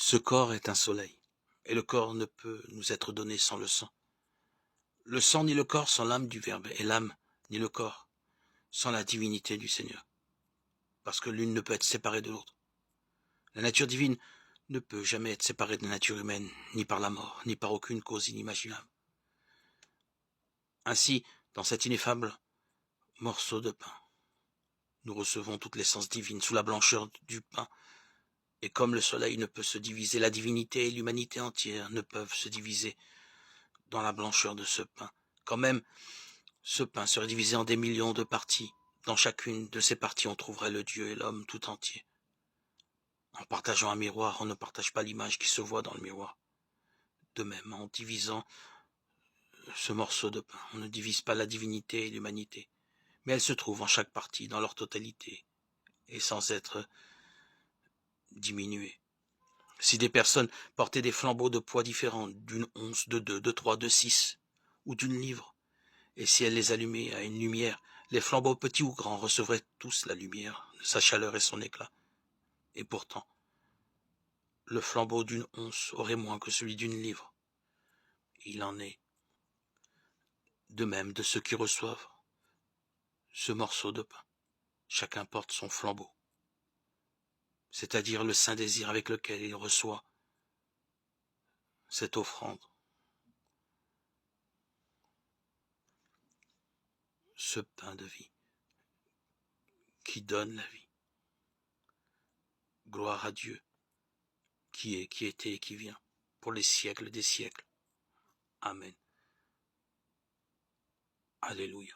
Ce corps est un soleil, et le corps ne peut nous être donné sans le sang. Le sang ni le corps sans l'âme du Verbe, et l'âme ni le corps sans la divinité du Seigneur, parce que l'une ne peut être séparée de l'autre. La nature divine ne peut jamais être séparée de la nature humaine, ni par la mort, ni par aucune cause inimaginable. Ainsi, dans cet ineffable morceau de pain, nous recevons toute l'essence divine sous la blancheur du pain, et comme le soleil ne peut se diviser, la divinité et l'humanité entière ne peuvent se diviser dans la blancheur de ce pain. Quand même, ce pain serait divisé en des millions de parties. Dans chacune de ces parties, on trouverait le Dieu et l'homme tout entier. En partageant un miroir, on ne partage pas l'image qui se voit dans le miroir. De même, en divisant ce morceau de pain, on ne divise pas la divinité et l'humanité, mais elles se trouvent en chaque partie, dans leur totalité, et sans être diminuées. Si des personnes portaient des flambeaux de poids différents, d'une once, de 2, de 3, de 6, ou d'une livre, et si elles les allumaient à une lumière, les flambeaux petits ou grands recevraient tous la lumière, sa chaleur et son éclat. Et pourtant, le flambeau d'une once aurait moins que celui d'une livre. Il en est de même de ceux qui reçoivent ce morceau de pain. Chacun porte son flambeau, c'est-à-dire le saint désir avec lequel il reçoit cette offrande, ce pain de vie qui donne la vie. Gloire à Dieu, qui est, qui était et qui vient, pour les siècles des siècles. Amen. Alléluia.